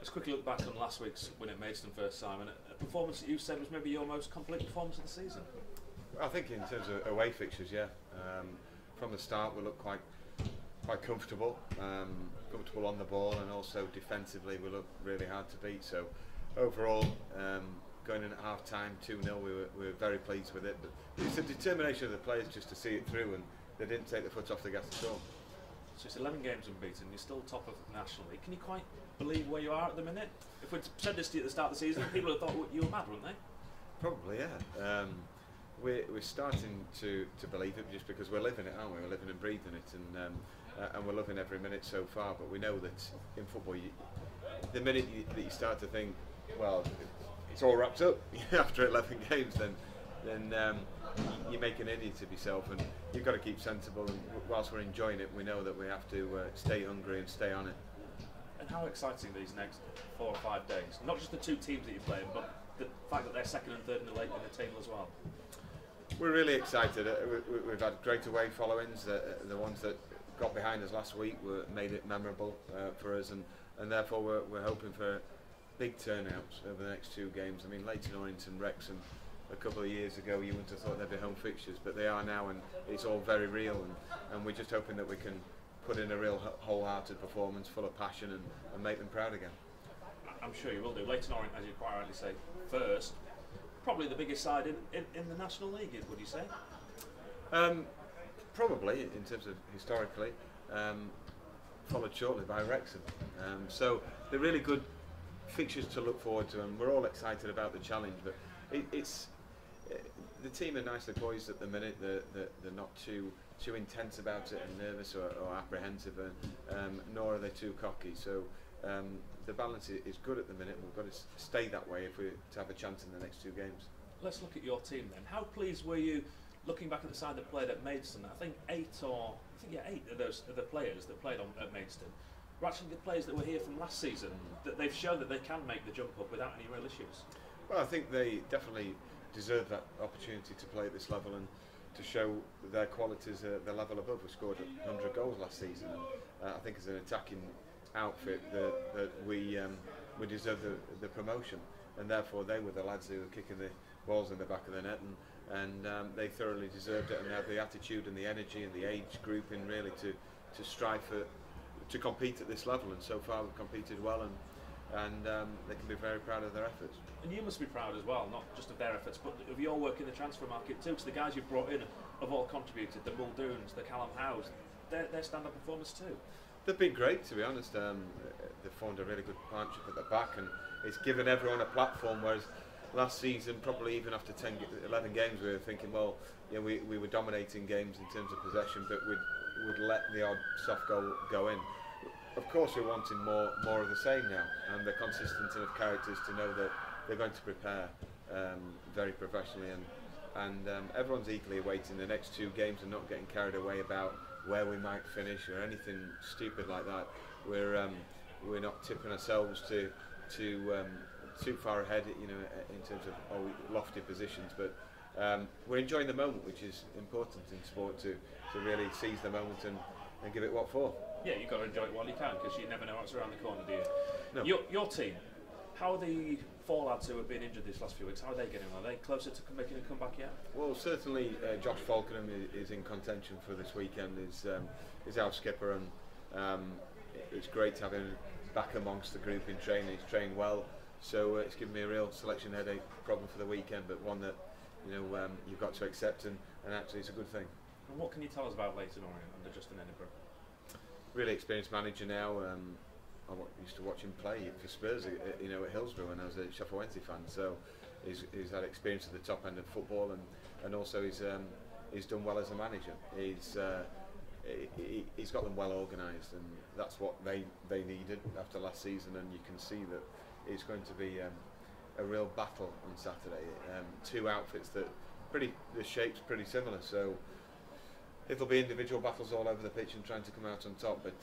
Let's quickly look back on last week's win at Maidstone first time, and a performance that you said was maybe your most complete performance of the season. I think in terms of away fixtures, yeah. From the start, we looked quite comfortable, comfortable on the ball, and also defensively, we looked really hard to beat. So overall, going in at half time 2-0, we were very pleased with it. But it's the determination of the players just to see it through, and they didn't take the foot off the gas at all. So it's 11 games unbeaten, you're still top of the National League. Can you quite believe where you are at the minute? If we'd said this to you at the start of the season, people would have thought you were mad, wouldn't they? Probably, yeah. We're starting to believe it just because we're living it, aren't we? We're living and breathing it, and we're loving every minute so far. But we know that in football, the minute that you start to think, well, it's all wrapped up after 11 games, then you make an idiot of yourself, and you've got to keep sensible. And whilst we're enjoying it, we know that we have to stay hungry and stay on it. And how exciting these next 4 or 5 days? Not just the two teams that you're playing, but the fact that they're second and third in the table as well. We're really excited. We've had great away followings. The ones that got behind us last week made it memorable for us, and therefore we're hoping for big turnouts over the next 2 games. I mean, Leyton, Orient and Wrexham a couple of years ago, you wouldn't have thought they'd be home fixtures, but they are now, and it's all very real, and we're just hoping that we can put in a real wholehearted performance full of passion and make them proud again. I'm sure you will do. Leyton Orient, as you quite rightly say, first, probably the biggest side in the National League, would you say? Probably, in terms of historically, followed shortly by Wrexham. So they're really good fixtures to look forward to, and we're all excited about the challenge. But it's the team are nicely poised at the minute. They're not too intense about it and nervous or apprehensive, nor are they too cocky. So the balance is good at the minute. We've got to stay that way if we're to have a chance in the next 2 games. Let's look at your team then. How pleased were you looking back at the side that played at Maidstone? I think 8 of those are the players that played at Maidstone were actually the players that were here from last season. That they've shown that they can make the jump up without any real issues. Well, I think they definitely deserve that opportunity to play at this level and to show their qualities at the level above. We scored 100 goals last season, and I think as an attacking outfit that we deserve the promotion, and therefore they were the lads who were kicking the balls in the back of the net, and they thoroughly deserved it, and they had the attitude and the energy and the age grouping really to strive to compete at this level, and so far we've competed well, and they can be very proud of their efforts. And you must be proud as well, not just of their efforts, but of your work in the transfer market too, because the guys you've brought in have all contributed. The Muldoons, the Callum Howes, they're stand-up performers too. They've been great, to be honest. They've formed a really good partnership at the back, and it's given everyone a platform, whereas last season, probably even after 11 games, we were thinking, well, yeah, we were dominating games in terms of possession, but we'd let the odd soft goal go in. Of course, we're wanting more of the same now, and they're consistent enough characters to know that they're going to prepare very professionally, and everyone's equally awaiting the next 2 games and not getting carried away about where we might finish or anything stupid like that. We're not tipping ourselves to too far ahead, in terms of lofty positions, but we're enjoying the moment, which is important in sport, to really seize the moment and give it what for. Yeah, you've got to enjoy it while you can, because you never know what's around the corner, do you? No. Your team, how are the 4 lads who have been injured these last few weeks, how are they getting on? Are they closer to making a comeback yet? Well, certainly Josh Falkenham is in contention for this weekend, is our skipper, and it's great to have him back amongst the group in training. He's trained well, so it's given me a real selection headache problem for the weekend, but one that you've got to accept, and actually it's a good thing. And what can you tell us about Leyton Orient under Justin Edinburgh? Really experienced manager now. I used to watch him play for Spurs, at Hillsborough when I was a Sheffield Wednesday fan. So he's had experience at the top end of football, and also he's done well as a manager. He's got them well organised, and that's what they needed after last season. And you can see that it's going to be a real battle on Saturday. 2 outfits that the shape's pretty similar, so it'll be individual battles all over the pitch and trying to come out on top, but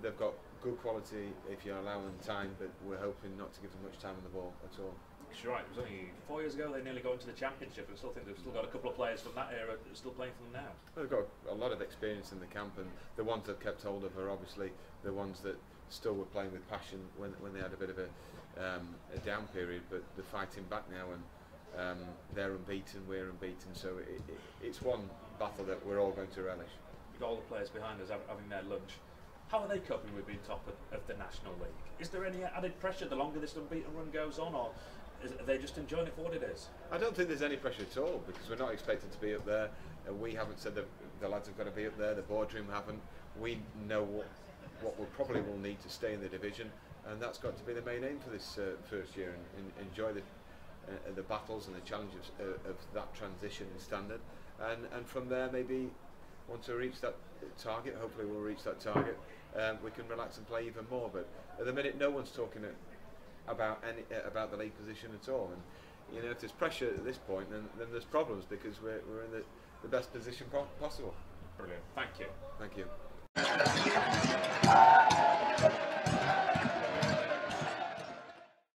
they've got good quality if you allow them time, but we're hoping not to give them much time on the ball at all. 'cause you're right, it was only 4 years ago they nearly got into the Championship, and I still think they've still got a couple of players from that era that are still playing for them now. They've got a lot of experience in the camp, and the ones that kept hold of are obviously the ones that still were playing with passion when they had a bit of a down period, but they're fighting back now, and they're unbeaten, we're unbeaten, so it's one battle that we're all going to relish. You've got all the players behind us having their lunch. How are they coping with being top of the National League? Is there any added pressure the longer this unbeaten run goes on, or are they just enjoying it for what it is? I don't think there's any pressure at all, because we're not expected to be up there. We haven't said that the lads have got to be up there, the boardroom haven't. We know what we probably will need to stay in the division, and that's got to be the main aim for this first year, and enjoy the battles and the challenges of that transition in standard, and from there maybe once we reach that target, hopefully we'll reach that target, we can relax and play even more. But at the minute no one's talking about the league position at all, and if there's pressure at this point, then there's problems, because we're in the best position possible. Brilliant, thank you. Thank you.